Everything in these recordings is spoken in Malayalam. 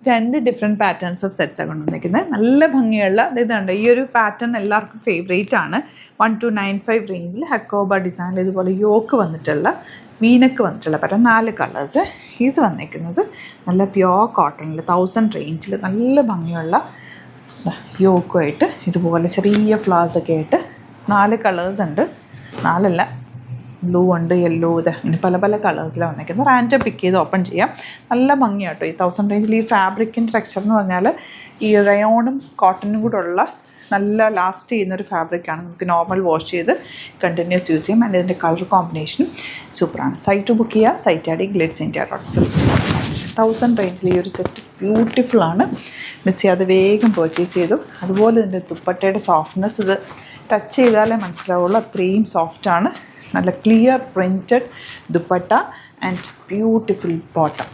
2 ഡിഫറെൻറ്റ് പാറ്റേൺസ് ഓഫ് സെറ്റ്സാണ് കൊണ്ടുവന്നിരിക്കുന്നത്. നല്ല ഭംഗിയുള്ള ഇതുണ്ട്. ഈ ഒരു പാറ്റേൺ എല്ലാവർക്കും ഫേവറേറ്റ് ആണ്. 1295 റേഞ്ചിൽ ഹക്കോബ ഡിസൈനിൽ ഇതുപോലെ യോക്ക് വന്നിട്ടുള്ള വീനക്ക് വന്നിട്ടുള്ള പാറ്റേൺ 4 കളേഴ്സ്. ഇത് വന്നിരിക്കുന്നത് നല്ല പ്യോർ കോട്ടണിൽ 1000 റേഞ്ചിൽ നല്ല ഭംഗിയുള്ള യോക്കുമായിട്ട് ഇതുപോലെ ചെറിയ ഫ്ലവേഴ്സൊക്കെ ആയിട്ട് 4 കളേഴ്സ് ഉണ്ട്. 4 അല്ല, ബ്ലൂ ഉണ്ട്, യെല്ലോ, ഇങ്ങനെ പല പല കളേഴ്സിലാണ് വന്നിരിക്കുന്നത്. റാൻഡം പിക്ക് ചെയ്ത് ഓപ്പൺ ചെയ്യാം. നല്ല ഭംഗിയാട്ടോ ഈ 1000 റേഞ്ചിൽ. ഈ ഫാബ്രിക്കിൻ്റെ ടെക്സ്ചർ എന്ന് പറഞ്ഞാൽ ഈ റയോണും കോട്ടനും കൂടെ ഉള്ള നല്ല ലാസ്റ്റ് ചെയ്യുന്നൊരു ഫാബ്രിക്കാണ്. നമുക്ക് നോർമൽ വാഷ് ചെയ്ത് കണ്ടിന്യൂസ് യൂസ് ചെയ്യാം. ആൻഡ് ഇതിൻ്റെ കളർ കോമ്പിനേഷനും സൂപ്പറാണ്. സൈറ്റ് ബുക്ക് ചെയ്യുക. സൈറ്റ് ആഡ് ഗ്ലിറ്റ്സ് ഇന്ത്യ 1000 റേഞ്ചിൽ ഈ ഒരു സെറ്റ് ബ്യൂട്ടിഫുള്ളാണ്. മിസ് ചെയ്യാതെ വേഗം പർച്ചേസ് ചെയ്തു. അതുപോലെ ഇതിൻ്റെ ദുപ്പട്ടയുടെ സോഫ്റ്റ്നെസ് ഇത് ടച്ച് ചെയ്താലേ മനസ്സിലാവുള്ളൂ, അത്രയും സോഫ്റ്റാണ്. നല്ല clear printed dupatta and beautiful bottom.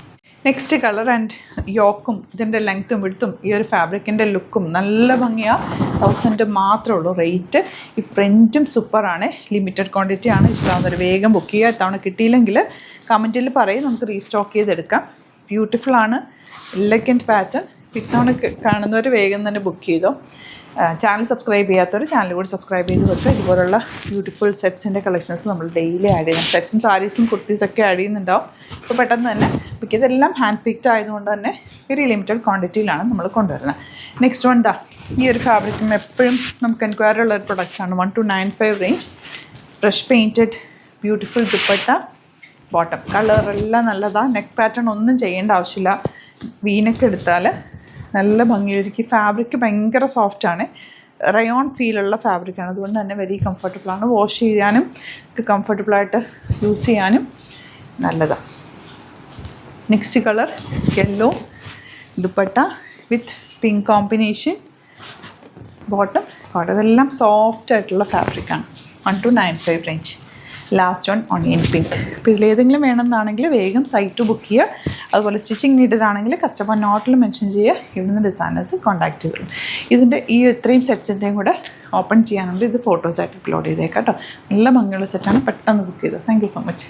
Next colour and യോക്കും ഇതിൻ്റെ ലെങ്ത്തും വിഡ്ത്തും ഈ ഒരു ഫാബ്രിക്കിൻ്റെ ലുക്കും നല്ല ഭംഗിയാണ്. 1000 മാത്രമേ ഉള്ളൂ റേറ്റ്. ഈ പ്രിൻറ്റും സൂപ്പറാണ്. ലിമിറ്റഡ് ക്വാണ്ടിറ്റി ആണ്. ഇഷ്ടമാവുന്നൊരു വേഗം ബുക്ക് ചെയ്യുക. ഇത്തവണ കിട്ടിയില്ലെങ്കിൽ കമൻറ്റിൽ പറയും, നമുക്ക് റീസ്റ്റോക്ക് ചെയ്തെടുക്കാം. ബ്യൂട്ടിഫുള്ളാണ്. Elegant pattern. ഇത്തവണ കാണുന്നവർ വേഗം തന്നെ ബുക്ക് ചെയ്തോ. ചാനൽ സബ്സ്ക്രൈബ് ചെയ്യാത്തവർ ചാനൽ കൂടി സബ്സ്ക്രൈബ് ചെയ്ത് വെക്കുക. ഇതുപോലുള്ള ബ്യൂട്ടിഫുൾ സെറ്റ്സിൻ്റെ കളക്ഷൻസ് നമ്മൾ ഡെയിലി ആഡ് ചെയ്യുന്നു. സെറ്റ്സും സാരീസും കുർത്തീസൊക്കെ ആഡ് ചെയ്യുന്നുണ്ടാവും. ഇപ്പോൾ പെട്ടെന്ന് തന്നെ ബുക്ക് ഇതെല്ലാം ഹാൻഡ് പിക്ഡ് ആയതുകൊണ്ട് തന്നെ വെരി ലിമിറ്റഡ് ക്വാണ്ടിറ്റിയിലാണ് നമ്മൾ കൊണ്ടുവരുന്നത്. നെക്സ്റ്റ് വൺ ഈ ഒരു ഫാബ്രിക്കും എപ്പോഴും നമുക്ക് എൻക്വയറി ഉള്ള ഒരു പ്രൊഡക്റ്റാണ്. 1295 range. Brush painted beautiful dupatta, bottom കളറെല്ലാം നല്ലതാണ്. നെക്ക് പാറ്റേൺ ഒന്നും ചെയ്യേണ്ട ആവശ്യമില്ല. വീനൊക്കെ എടുത്താൽ നല്ല ഭംഗിയായിരിക്കും. ഫാബ്രിക് ഭയങ്കര സോഫ്റ്റാണ്. റയോൺ ഫീലുള്ള ഫാബ്രിക്കാണ്. അതുകൊണ്ട് തന്നെ വെരി കംഫർട്ടബിളാണ്. വാഷ് ചെയ്യാനും കംഫർട്ടബിളായിട്ട് യൂസ് ചെയ്യാനും നല്ലതാണ്. നെക്സ്റ്റ് കളർ യെല്ലോ ദുപ്പട്ട വിത്ത് പിങ്ക് കോമ്പിനേഷൻ, ബോട്ടം ഇതെല്ലാം സോഫ്റ്റ് ആയിട്ടുള്ള ഫാബ്രിക്കാണ്. 1295 range. Last one onion pink. അപ്പോൾ ഇതിലേതെങ്കിലും വേണമെന്നാണെങ്കിൽ വേഗം സൈറ്റ് ബുക്ക് ചെയ്യുക. അതുപോലെ സ്റ്റിച്ചിങ് നീഡഡ് ആണെങ്കിൽ കസ്റ്റമർ നോട്ടിൽ മെൻഷൻ ചെയ്യുക. ഇവിടുന്ന് ഡിസൈനേഴ്സ് കോൺടാക്ട് ചെയ്യും. ഇതിൻ്റെ ഈ ഇത്രയും സെറ്റ്സിൻ്റെയും കൂടെ ഓപ്പൺ ചെയ്യാനുണ്ട്. ഇത് ഫോട്ടോസായിട്ട് അപ്ലോഡ് ചെയ്തേക്കാം കേട്ടോ. നല്ല ഭംഗിയുള്ള സെറ്റാണ്. പെട്ടെന്ന് ബുക്ക് ചെയ്തോ. Thank you so much.